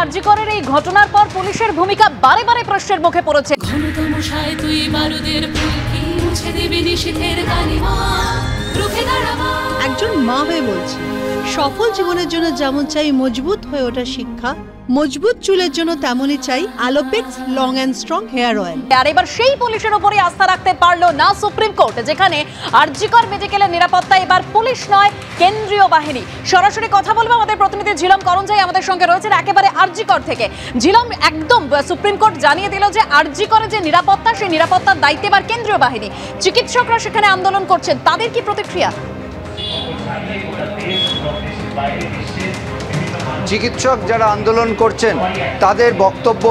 আরজি করের এই ঘটনার পর পুলিশের ভূমিকা বারে বারে প্রশ্নের মুখে পড়েছে। একজন মা হয়ে বলছি, সফল জীবনের জন্য যেমন চাই মজবুত হয়ে ওঠা শিক্ষা, মজবুত চুলের জন্য তেমনই চাই Alopex long and strong hair oil. আর এবার সেই পুলিশের উপরে আস্থা রাখতে পারলো না সুপ্রিম কোর্ট, যেখানে আরজি কর মেডিকেলের নিরাপত্তা এবার পুলিশ নয় কেন্দ্রীয় বাহিনী। সরাসরি কথা বলবো আমাদের প্রতিনিধি ঝিলম করঞ্জাই আমাদের সঙ্গে রয়েছেন একেবারে আরজি কর থেকে। ঝিলম, একদম সুপ্রিম কোর্ট জানিয়ে দিল যে আরজি করে যে নিরাপত্তা, সেই নিরাপত্তার দায়িত্বে এবার কেন্দ্রীয় বাহিনী। চিকিৎসকরা সেখানে আন্দোলন করছেন, তাদের কি প্রতিক্রিয়া? চিকিৎসক যারা আন্দোলন করছেন তাদের বক্তব্য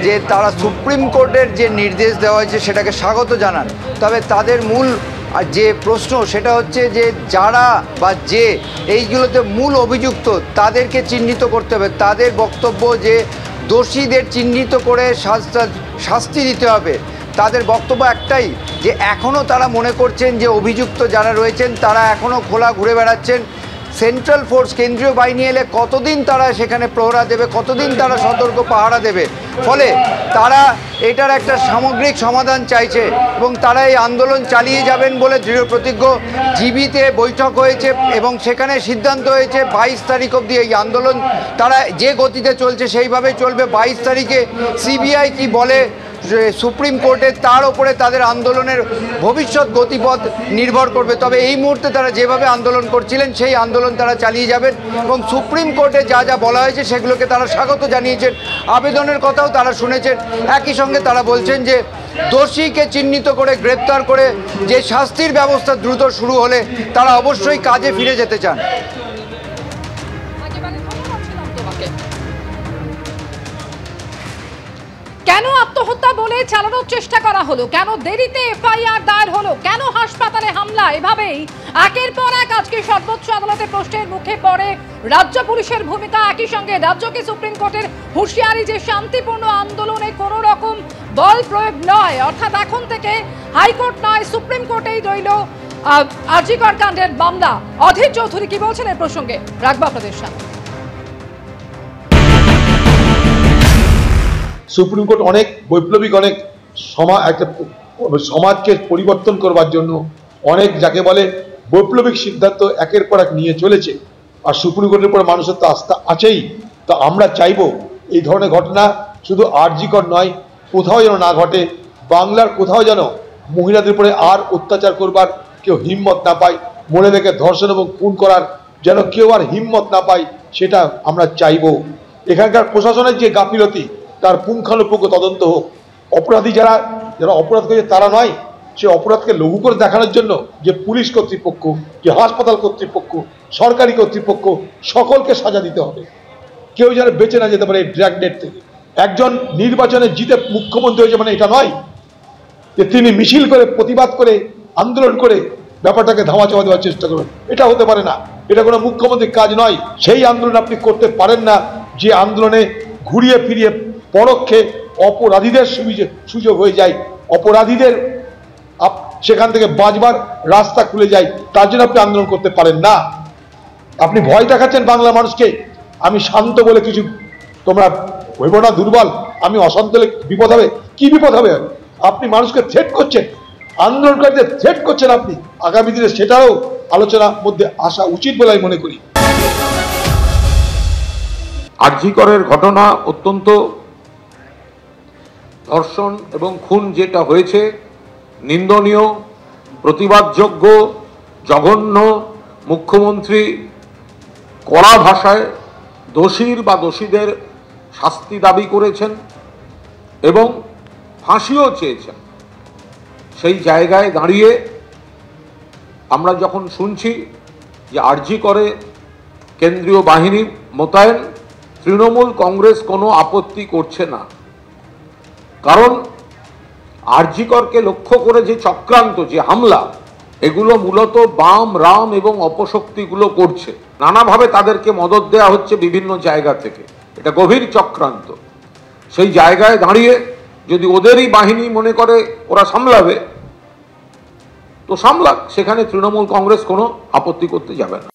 যে তারা সুপ্রিম কোর্টের যে নির্দেশ দেওয়া হয়েছে সেটাকে স্বাগত জানান, তবে তাদের মূল যে প্রশ্ন সেটা হচ্ছে যে যারা বা যে এইগুলোতে মূল অভিযুক্ত তাদেরকে চিহ্নিত করতে হবে। তাদের বক্তব্য যে দোষীদের চিহ্নিত করে শাস্তি দিতে হবে। তাদের বক্তব্য একটাই যে এখনও তারা মনে করছেন যে অভিযুক্ত যারা রয়েছেন তারা এখনও খোলা ঘুরে বেড়াচ্ছেন। সেন্ট্রাল ফোর্স, কেন্দ্রীয় বাহিনী এলে কতদিন তারা সেখানে প্রহরা দেবে, কতদিন তারা সতর্ক পাহারা দেবে। ফলে তারা এটার একটা সামগ্রিক সমাধান চাইছে এবং তারা এই আন্দোলন চালিয়ে যাবেন বলে দৃঢ় প্রতিজ্ঞ। জিবিতে বৈঠক হয়েছে এবং সেখানে সিদ্ধান্ত হয়েছে 22 তারিখ অবধি এই আন্দোলন তারা যে গতিতে চলছে সেইভাবেই চলবে। 22 তারিখে সিবিআই কি বলে সুপ্রিম কোর্টে তার ওপরে তাদের আন্দোলনের ভবিষ্যৎ গতিপথ নির্ভর করবে। তবে এই মুহূর্তে তারা যেভাবে আন্দোলন করছিলেন সেই আন্দোলন তারা চালিয়ে যাবেন এবং সুপ্রিম কোর্টে যা যা বলা হয়েছে সেগুলোকে তারা স্বাগত জানিয়েছেন। আবেদনের কথাও তারা শুনেছেন। একই সঙ্গে তারা বলছেন যে দোষীকে চিহ্নিত করে গ্রেপ্তার করে যে শাস্তির ব্যবস্থা দ্রুত শুরু হলে তারা অবশ্যই কাজে ফিরে যেতে চান। কেন আত্মহত্যা বলে চালানোর চেষ্টা করা হলো, কেন দেরিতে এফআইআর দায়ের হলো, কেন হাসপাতালে হামলা, এভাবেই একের পর এক আজকে সর্বোচ্চ আদালতে প্রশ্নের মুখে পড়ে রাজ্য পুলিশের ভূমিকা। একই সঙ্গে রাজ্যকে সুপ্রিম কোর্টের হুঁশিয়ারি যে শান্তিপূর্ণ আন্দোলনে কোনো রকম বল প্রয়োগ নয়, অর্থাৎ এখন থেকে হাইকোর্ট নয় সুপ্রিম কোর্টেই রইল আরজি কর কাণ্ডের মামলা। অধীর চৌধুরী কি বলছেন এই প্রসঙ্গে, রাখবো আপনাদের সামনে। সুপ্রিম কোর্ট অনেক বৈপ্লবিক, অনেক একটা সমাজকে পরিবর্তন করবার জন্য অনেক যাকে বলে বৈপ্লবিক সিদ্ধান্ত একের পর এক নিয়ে চলেছে। আর সুপ্রিম কোর্টের উপর মানুষের তো আস্থা আছেই। তো আমরা চাইবো এই ধরনের ঘটনা শুধু আরজি কর নয়, কোথাও যেন না ঘটে। বাংলার কোথাও যেন মহিলাদের উপরে আর অত্যাচার করবার কেউ হিম্মত না পায়, মহিলাদেরকে ধর্ষণ এবং খুন করার যেন কেউ আর হিম্মত না পায়, সেটা আমরা চাইবো। এখানকার প্রশাসনের যে গাফিলতি তার পুঙ্খানুপুঙ্খ তদন্ত হোক। অপরাধী যারা অপরাধ করেছে তারা নয়, সে অপরাধকে লঘু করে দেখানোর জন্য যে পুলিশ কর্তৃপক্ষ, যে হাসপাতাল কর্তৃপক্ষ, সরকারি কর্তৃপক্ষ সকলকে সাজা দিতে হবে। কেউ যেন বেঁচে না যেতে পারে এই ড্র্যাগ ডেট থেকে। একজন নির্বাচনে জিতে মুখ্যমন্ত্রী হয়েছে মানে এটা নয় যে তিনি মিছিল করে, প্রতিবাদ করে, আন্দোলন করে ব্যাপারটাকে ধামাচাপা দেওয়ার চেষ্টা করবেন। এটা হতে পারে না, এটা কোনো মুখ্যমন্ত্রীর কাজ নয়। সেই আন্দোলন আপনি করতে পারেন না যে আন্দোলনে ঘুরিয়ে ফিরিয়ে পরোক্ষে অপরাধীদের সুযোগ হয়ে যায়, অপরাধীদের সেখান থেকে বাঁচবার রাস্তা খুলে যায়। তার জন্য আপনি আন্দোলন করতে পারেন না। আপনি ভয় দেখাচ্ছেন বাংলা মানুষকে। আমি শান্ত বলে কিছু তোমরা হইব না দুর্বল, আমি অশান্ত হলে বিপদ হবে। কি বিপদ হবে? আপনি মানুষকে থ্রেট করছেন, আন্দোলনকারীদের থ্রেট করছেন আপনি। আগামী দিনে সেটাও আলোচনার মধ্যে আসা উচিত বলে আমি মনে করি। আরজি করের ঘটনা অত্যন্ত ধর্ষণ এবং খুন যেটা হয়েছে নিন্দনীয়, প্রতিবাদযোগ্য, জঘন্য। মুখ্যমন্ত্রী কড়া ভাষায় দোষীর বা দোষীদের শাস্তি দাবি করেছেন এবং ফাঁসিও চেয়েছেন। সেই জায়গায় দাঁড়িয়ে আমরা যখন শুনছি যে আরজি করে কেন্দ্রীয় বাহিনী মোতায়েন, তৃণমূল কংগ্রেস কোনো আপত্তি করছে না। কারণ আরজি করকে লক্ষ্য করে যে চক্রান্ত, যে হামলা, এগুলো মূলত বাম, রাম এবং অপশক্তিগুলো করছে। নানাভাবে তাদেরকে মদত দেওয়া হচ্ছে বিভিন্ন জায়গা থেকে। এটা গভীর চক্রান্ত। সেই জায়গায় দাঁড়িয়ে যদি ওদেরই বাহিনী মনে করে ওরা সামলাবে তো সামলাক, সেখানে তৃণমূল কংগ্রেস কোনো আপত্তি করতে যাবে না।